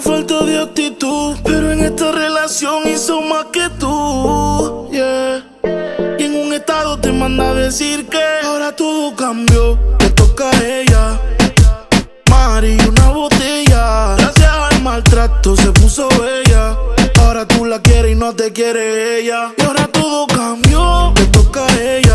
fue falta de actitud, pero en esta relación hizo más que tú, yeah. Y en un estado te manda a decir que ahora todo cambió, te toca a ella. Mari, una botella, gracias al maltrato se puso bella. Ahora tú la quieres y no te quiere ella. Y ahora todo cambió, te toca a ella.